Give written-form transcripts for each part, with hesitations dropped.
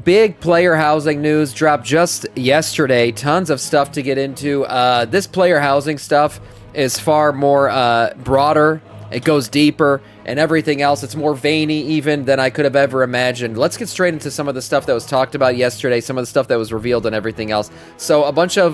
Big player housing news dropped just yesterday. Tons of stuff to get into. This player housing stuff is far more broader. It goes deeper and everything else. It's more veiny even than I could have ever imagined. Let's get straight into some of the stuff that was talked about yesterday, some of the stuff that was revealed and everything else. So a bunch of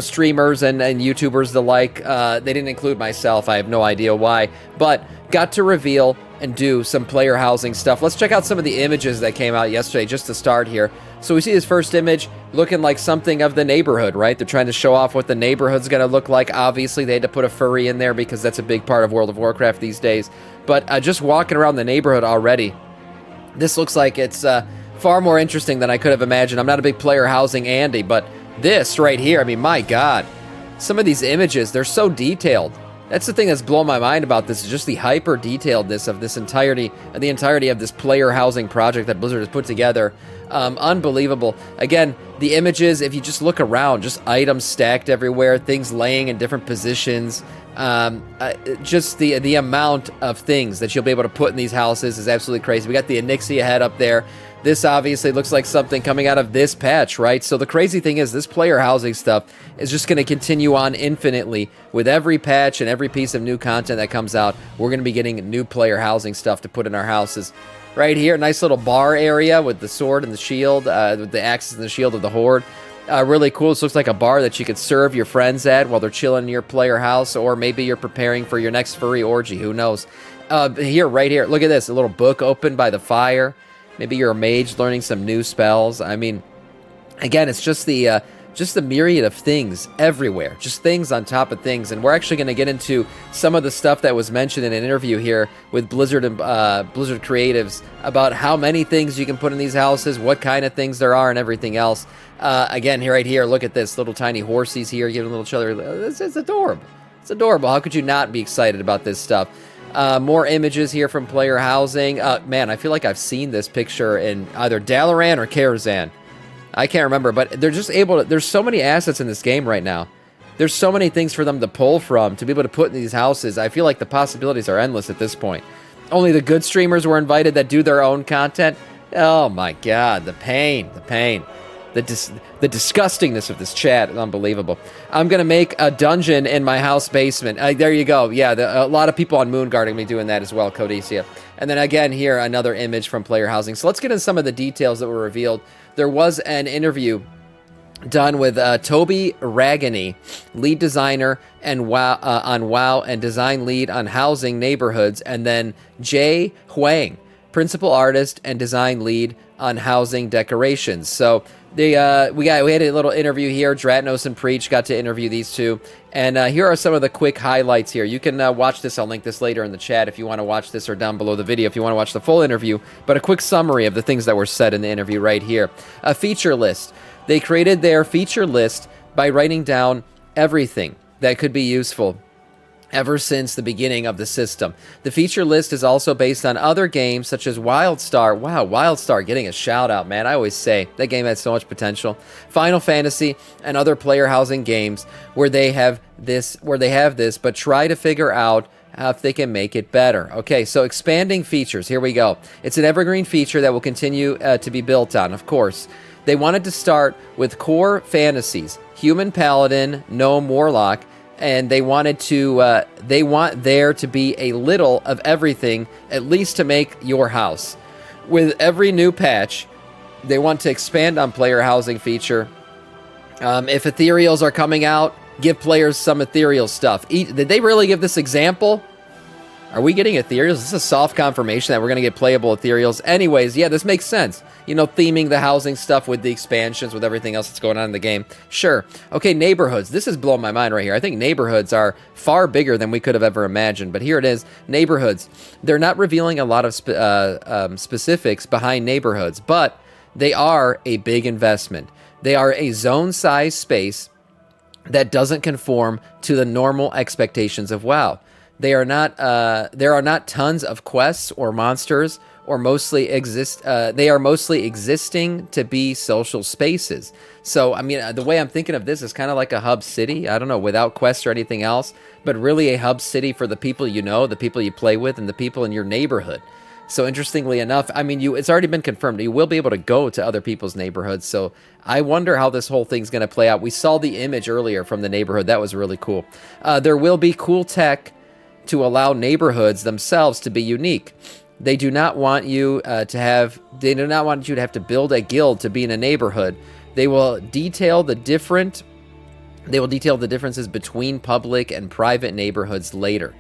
streamers and YouTubers the like, they didn't include myself. I have no idea why, but got to reveal and do some player housing stuff. Let's check out some of the images that came out yesterday just to start here. So we see this first image looking like something of the neighborhood, right? They're trying to show off what the neighborhood's going to look like. Obviously, they had to put a furry in there because that's a big part of World of Warcraft these days. But just walking around the neighborhood already, this looks like it's far more interesting than I could have imagined. I'm not a big player housing Andy, but this right here, I mean, my God. Some of these images, they're so detailed. That's the thing that's blown my mind about this, is just the hyper detailedness of this entirety of this player housing project that Blizzard has put together. Unbelievable. Again, the images, if you just look around, just items stacked everywhere, things laying in different positions. Just the amount of things that you'll be able to put in these houses is absolutely crazy. We got the Onyxia head up there. This obviously looks like something coming out of this patch, right? So the crazy thing is this player housing stuff is just going to continue on infinitely. With every patch and every piece of new content that comes out, we're going to be getting new player housing stuff to put in our houses. Right here, nice little bar area with the sword and the shield, with the axes and the shield of the Horde. Really cool. This looks like a bar that you could serve your friends at while they're chilling in your player house, or maybe you're preparing for your next furry orgy. Who knows? Right here, look at this. A little book open by the fire. Maybe you're a mage learning some new spells. I mean, again, it's just the myriad of things everywhere. Just things on top of things. And we're actually going to get into some of the stuff that was mentioned in an interview here with Blizzard and Blizzard Creatives about how many things you can put in these houses, what kind of things there are, and everything else. Again, right here, look at this. Little tiny horsies here giving a little chiller. It's adorable. It's adorable. How could you not be excited about this stuff? More images here from player housing. Man, I feel like I've seen this picture in either Dalaran or Karazhan. I can't remember, but they're just able to... There's so many assets in this game right now. There's so many things for them to pull from, to be able to put in these houses. I feel like the possibilities are endless at this point. Only the good streamers were invited that do their own content. Oh my God, the pain, the pain. The disgustingness of this chat is unbelievable. I'm going to make a dungeon in my house basement. There you go. Yeah, a lot of people on Moonguard are going to be doing that as well, Codicia. And then again here, another image from player housing. So let's get into some of the details that were revealed. There was an interview done with Toby Ragany, lead designer and on WoW and design lead on housing neighborhoods, and then Jay Huang, principal artist and design lead on housing decorations. So we had a little interview here. Dratnos and Preach got to interview these two, and here are some of the quick highlights here. You can watch this. I'll link this later in the chat if you want to watch this, or down below the video if you want to watch the full interview. But a quick summary of the things that were said in the interview right here. A feature list. They created their feature list by writing down everything that could be useful ever since the beginning of the system. The feature list is also based on other games such as WildStar. Wow, WildStar getting a shout out, man. I always say that game had so much potential. Final Fantasy and other player housing games where they have this, but try to figure out if they can make it better. Okay, so expanding features. Here we go. It's an evergreen feature that will continue to be built on, of course. They wanted to start with core fantasies, human paladin, gnome warlock, and they want there to be a little of everything, at least to make your house. With every new patch, they want to expand on player housing feature. If ethereals are coming out, give players some ethereal stuff. Did they really give this example? Are we getting ethereals? Is this a soft confirmation that we're going to get playable ethereals? Anyways, yeah, this makes sense. You know, theming the housing stuff with the expansions, with everything else that's going on in the game. Sure. Okay, neighborhoods. This is blowing my mind right here. I think neighborhoods are far bigger than we could have ever imagined. But here it is. Neighborhoods. They're not revealing a lot of specifics behind neighborhoods, but they are a big investment. They are a zone-sized space that doesn't conform to the normal expectations of WoW. There are not tons of quests or monsters, or they are mostly existing to be social spaces. So, I mean, the way I'm thinking of this is kind of like a hub city. I don't know, without quests or anything else, but really a hub city for the people you know, the people you play with, and the people in your neighborhood. So interestingly enough, I mean, it's already been confirmed. You will be able to go to other people's neighborhoods. So I wonder how this whole thing's going to play out. We saw the image earlier from the neighborhood. That was really cool. There will be cool tech to allow neighborhoods themselves to be unique. They do not want you They do not want you to have to build a guild to be in a neighborhood. They will detail the differences between public and private neighborhoods later.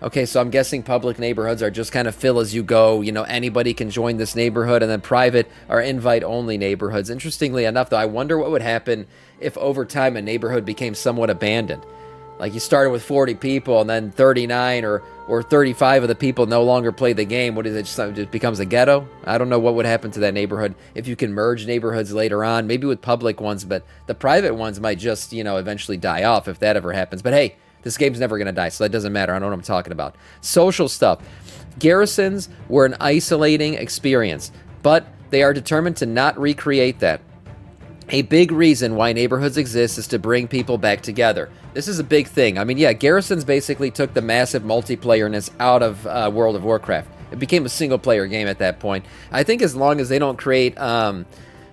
Okay, so I'm guessing public neighborhoods are just kind of fill as you go. You know, anybody can join this neighborhood, and then private are invite-only neighborhoods. Interestingly enough, though, I wonder what would happen if over time a neighborhood became somewhat abandoned. Like you started with 40 people, and then 39 or 35 of the people no longer play the game. What is it? Just becomes a ghetto? I don't know what would happen to that neighborhood if you can merge neighborhoods later on, maybe with public ones, but the private ones might just, eventually die off if that ever happens. But hey, this game's never going to die, so that doesn't matter. I don't know what I'm talking about. Social stuff. Garrisons were an isolating experience, but they are determined to not recreate that. A big reason why neighborhoods exist is to bring people back together. This is a big thing. I mean, yeah, Garrisons basically took the massive multiplayerness out of World of Warcraft. It became a single-player game at that point. I think as long as they don't create,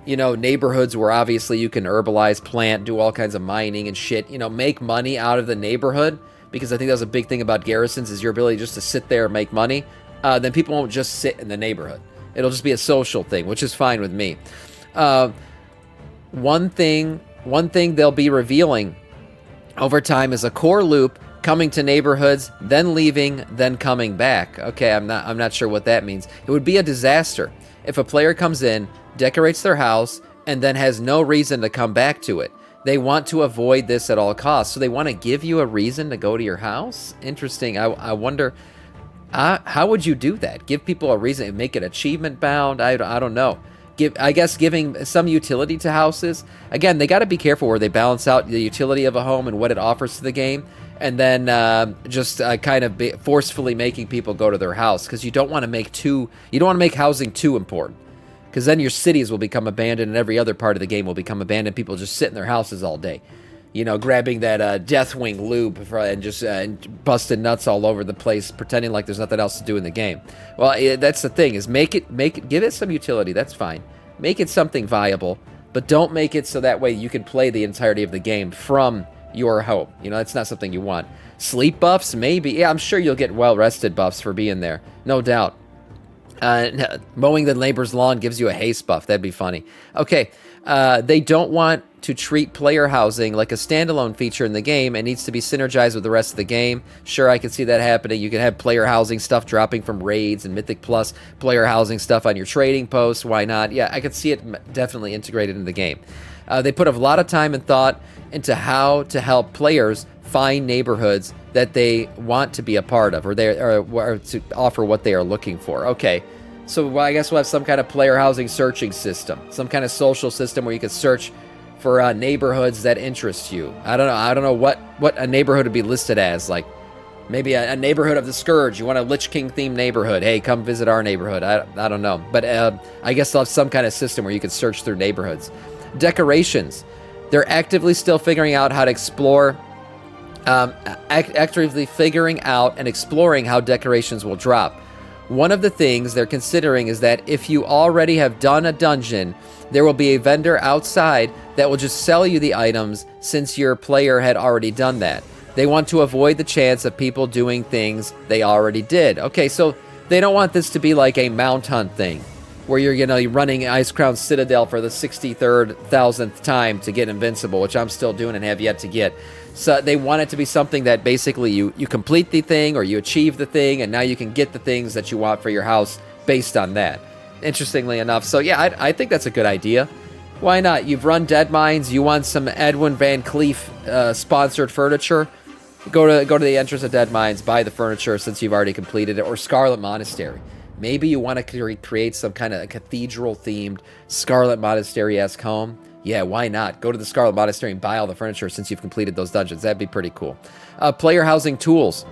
neighborhoods where obviously you can herbalize, plant, do all kinds of mining and shit, make money out of the neighborhood, because I think that was a big thing about Garrisons is your ability just to sit there and make money, then people won't just sit in the neighborhood. It'll just be a social thing, which is fine with me. One thing they'll be revealing over time is a core loop, coming to neighborhoods, then leaving, then coming back. Okay, I'm not sure what that means. It would be a disaster if a player comes in, decorates their house, and then has no reason to come back to it. They want to avoid this at all costs, so they want to give you a reason to go to your house? Interesting. I wonder, how would you do that? Give people a reason, make it achievement bound? I don't know. Giving some utility to houses. Again, they got to be careful where they balance out the utility of a home and what it offers to the game, and then forcefully making people go to their house, because you don't want to make housing too important, because then your cities will become abandoned and every other part of the game will become abandoned. People just sit in their houses all day, grabbing that Deathwing lube and just busting nuts all over the place, pretending like there's nothing else to do in the game. Well, that's the thing, is give it some utility. That's fine. Make it something viable, but don't make it so that way you can play the entirety of the game from your home. That's not something you want. Sleep buffs, maybe. Yeah, I'm sure you'll get well-rested buffs for being there. No doubt. Mowing the neighbor's lawn gives you a haste buff. That'd be funny. Okay, they don't want to treat player housing like a standalone feature in the game. It needs to be synergized with the rest of the game. Sure, I can see that happening. You can have player housing stuff dropping from raids and Mythic Plus, player housing stuff on your trading posts. Why not? Yeah, I could see it definitely integrated into the game. They put a lot of time and thought into how to help players find neighborhoods that they want to be a part of, or to offer what they are looking for. Okay, so I guess we'll have some kind of player housing searching system, some kind of social system where you could search for neighborhoods that interest you. I don't know what a neighborhood would be listed as. Like maybe a neighborhood of the Scourge. You want a Lich King themed neighborhood. Hey, come visit our neighborhood. I don't know, but I guess they'll have some kind of system where you could search through neighborhoods. Decorations. They're actively still figuring out how to explore. Actively figuring out and exploring how decorations will drop. One of the things they're considering is that if you already have done a dungeon, there will be a vendor outside that will just sell you the items since your player had already done that. They want to avoid the chance of people doing things they already did. Okay, so they don't want this to be like a mount hunt thing, where you're running Ice Crown Citadel for the 63,000th time to get Invincible, which I'm still doing and have yet to get. So they want it to be something that basically you complete the thing or you achieve the thing, and now you can get the things that you want for your house based on that. Interestingly enough. So yeah, I think that's a good idea. Why not? You've run Dead Mines. You want some Edwin Van Cleef sponsored furniture? Go to the entrance of Dead Mines, buy the furniture since you've already completed it. Or Scarlet Monastery. Maybe you want to create some kind of cathedral-themed Scarlet Monastery-esque home. Yeah, why not? Go to the Scarlet Monastery and buy all the furniture since you've completed those dungeons. That'd be pretty cool. Player housing tools.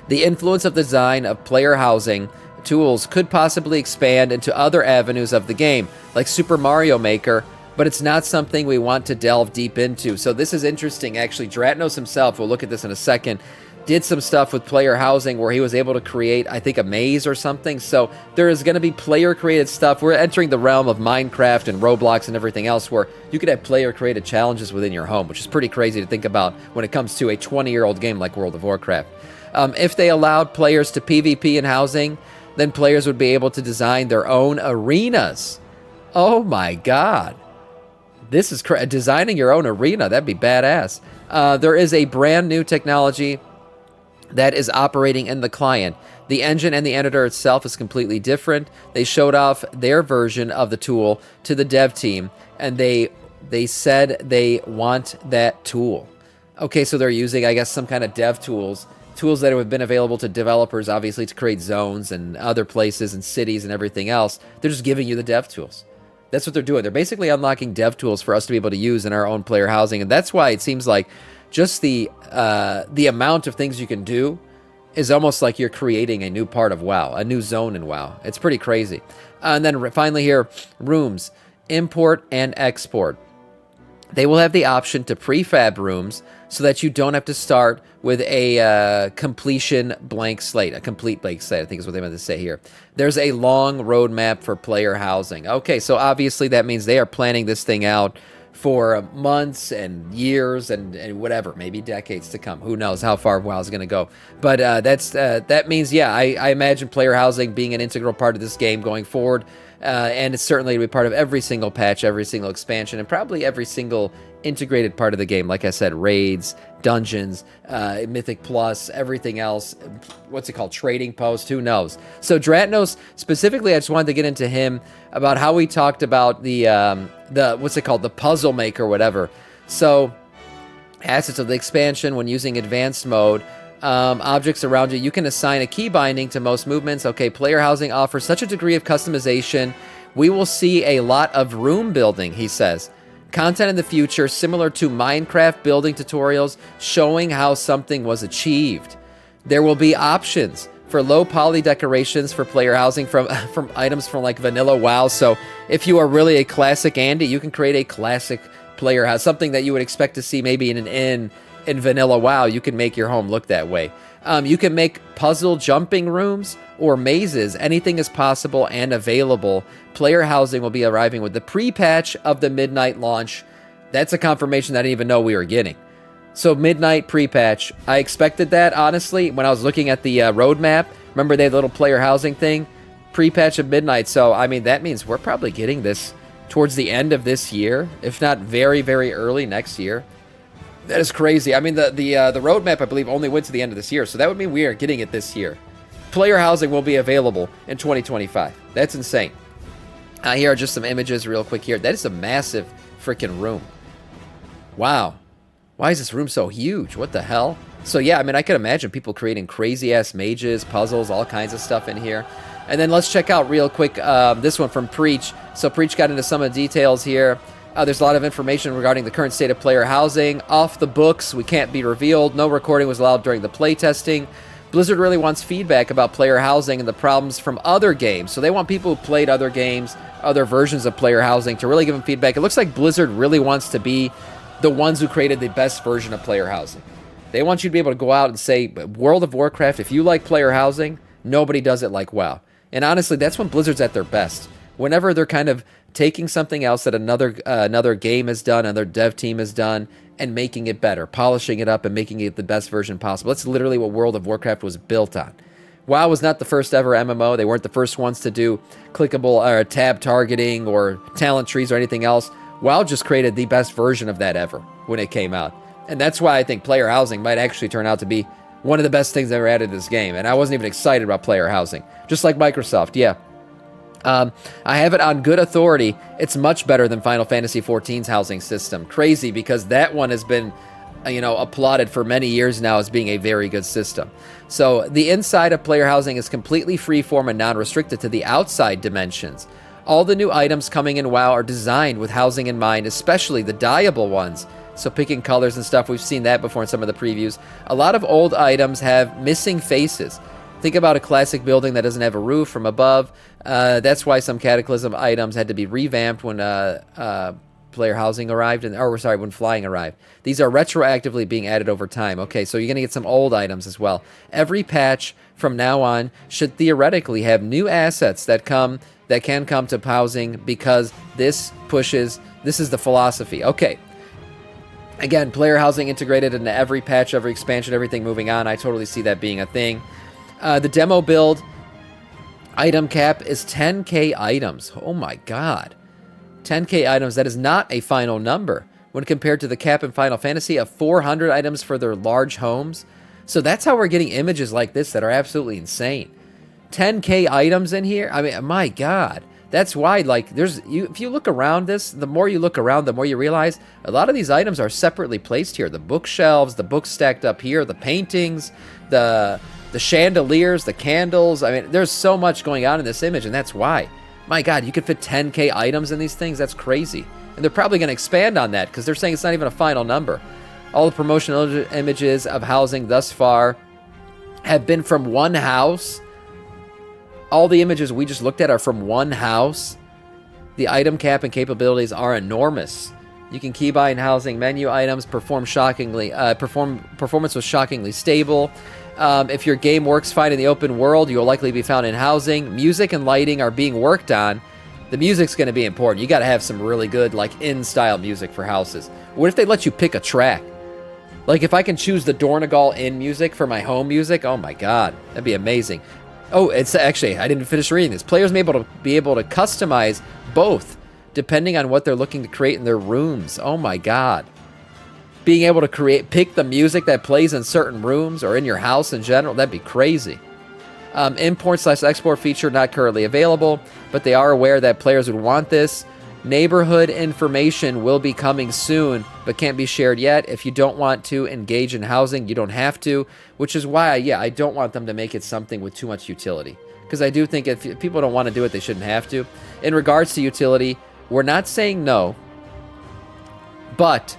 The influence of the design of player housing tools could possibly expand into other avenues of the game, like Super Mario Maker, but it's not something we want to delve deep into. So this is interesting, actually. Dratnos himself, we'll look at this in a second, did some stuff with player housing where he was able to create, I think, a maze or something. So there is going to be player-created stuff. We're entering the realm of Minecraft and Roblox and everything else where you could have player-created challenges within your home, which is pretty crazy to think about when it comes to a 20-year-old game like World of Warcraft. If they allowed players to PvP in housing, then players would be able to design their own arenas. Oh my god. This is designing your own arena. That'd be badass. There is a brand new technology that is operating in the client. The engine and the editor itself is completely different. They showed off their version of the tool to the dev team, and they said they want that tool. Okay, so they're using, I guess, some kind of dev tools that have been available to developers, obviously, to create zones and other places and cities and everything else. They're just giving you the dev tools. That's what they're doing. They're basically unlocking dev tools for us to be able to use in our own player housing, and that's why it seems like just the amount of things you can do is almost like you're creating a new part of WoW, a new zone in WoW. It's pretty crazy. And then finally here, rooms, import and export. They will have the option to prefab rooms so that you don't have to start with a completion blank slate, a complete blank slate, I think is what they meant to say here. There's a long roadmap for player housing. Okay, so obviously that means they are planning this thing out for months and years and whatever, maybe decades to come. Who knows how far WoW is going to go. But that means, yeah, I imagine player housing being an integral part of this game going forward. And it's certainly to be part of every single patch, every single expansion, and probably every single integrated part of the game. Like I said, raids, dungeons, Mythic Plus, everything else. What's it called? Trading post? Who knows? So Dratnos, specifically, I just wanted to get into him about how we talked about the what's it called? The puzzle maker, whatever. So assets of the expansion when using advanced mode. Objects around you. You can assign a key binding to most movements. Okay, player housing offers such a degree of customization. We will see a lot of room building, he says. Content in the future similar to Minecraft building tutorials showing how something was achieved. There will be options for low poly decorations for player housing from items from like vanilla WoW. So if you are really a classic Andy, you can create a classic player house, something that you would expect to see maybe in an inn in vanilla WoW. You can make your home look that way. You can make puzzle jumping rooms or mazes. Anything is possible and available. Player housing will be arriving with the pre-patch of the midnight launch. That's a confirmation that I didn't even know we were getting. So midnight pre-patch. I expected that, honestly, when I was looking at the roadmap. Remember they had the little player housing thing? Pre-patch of midnight. So, I mean, that means we're probably getting this towards the end of this year, if not very, very early next year. That is crazy. I mean, the roadmap, I believe, only went to the end of this year, so that would mean we are getting it this year. Player housing will be available in 2025. That's insane. Here are just some images real quick here. That is a massive freaking room. Wow. Why is this room so huge? What the hell? So, yeah, I mean, I could imagine people creating crazy-ass mages, puzzles, all kinds of stuff in here. And then let's check out real quick this one from Preach. So Preach got into some of the details here. There's a lot of information regarding the current state of player housing. Off the books, we can't be revealed. No recording was allowed during the playtesting. Blizzard really wants feedback about player housing and the problems from other games. So they want people who played other games, other versions of player housing, to really give them feedback. It looks like Blizzard really wants to be the ones who created the best version of player housing. They want you to be able to go out and say, World of Warcraft, if you like player housing, nobody does it like WoW. And honestly, that's when Blizzard's at their best. Whenever they're kind of taking something else that another game has done, another dev team has done, and making it better, polishing it up and making it the best version possible. That's literally what World of Warcraft was built on. WoW was not the first ever MMO. They weren't the first ones to do clickable or tab targeting or talent trees or anything else. WoW just created the best version of that ever when it came out. And that's why I think player housing might actually turn out to be one of the best things ever added to this game. And I wasn't even excited about player housing. Just like Microsoft, yeah. I have it on good authority. It's much better than Final Fantasy XIV's housing system. Crazy, because that one has been, applauded for many years now as being a very good system. So the inside of player housing is completely freeform and non-restricted to the outside dimensions. All the new items coming in WoW are designed with housing in mind, especially the dyeable ones. So picking colors and stuff, we've seen that before in some of the previews. A lot of old items have missing faces. Think about a classic building that doesn't have a roof from above. That's why some Cataclysm items had to be revamped when player housing arrived, or sorry, when flying arrived. These are retroactively being added over time. Okay, so you're going to get some old items as well. Every patch from now on should theoretically have new assets that can come to housing, because this is the philosophy. Okay. Again, player housing integrated into every patch, every expansion, everything moving on. I totally see that being a thing. The demo build item cap is 10k items. Oh my god. 10k items. That is not a final number when compared to the cap in Final Fantasy of 400 items for their large homes. So that's how we're getting images like this that are absolutely insane. 10k items in here? I mean, my god. That's why, like, if you look around this, the more you look around, the more you realize a lot of these items are separately placed here. The bookshelves, the books stacked up here, the paintings, the chandeliers, the candles. I mean, there's so much going on in this image, and that's why. My God, you could fit 10k items in these things? That's crazy. And they're probably going to expand on that because they're saying it's not even a final number. All the promotional images of housing thus far have been from one house. All the images we just looked at are from one house. The item cap and capabilities are enormous. You can keybind housing menu items, performance was shockingly stable. If your game works fine in the open world, you'll likely be found in housing. Music and lighting are being worked on. The music's going to be important. You got to have some really good, like, in-style music for houses. What if they let you pick a track? Like, if I can choose the Dornegal in music for my home music, oh my god, that'd be amazing. Oh, it's actually, I didn't finish reading this. Players may be able to customize both, depending on what they're looking to create in their rooms. Oh my god. Being able to pick the music that plays in certain rooms or in your house in general, that'd be crazy. Import/export feature not currently available, but they are aware that players would want this. Neighborhood information will be coming soon, but can't be shared yet. If you don't want to engage in housing, you don't have to, which is why, I don't want them to make it something with too much utility. Because I do think if people don't want to do it, they shouldn't have to. In regards to utility, we're not saying no, but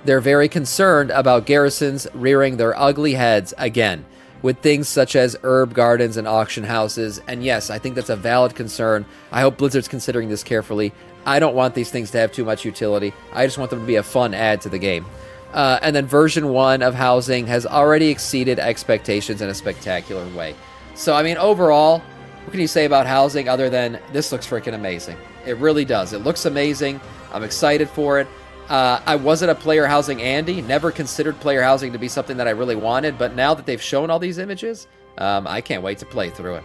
they're very concerned about garrisons rearing their ugly heads again with things such as herb gardens and auction houses. And yes, I think that's a valid concern. I hope Blizzard's considering this carefully. I don't want these things to have too much utility. I just want them to be a fun add to the game. And then version 1 of housing has already exceeded expectations in a spectacular way. So, I mean, overall, what can you say about housing other than this looks freaking amazing? It really does. It looks amazing. I'm excited for it. I wasn't a player housing Andy, never considered player housing to be something that I really wanted, but now that they've shown all these images, I can't wait to play through it.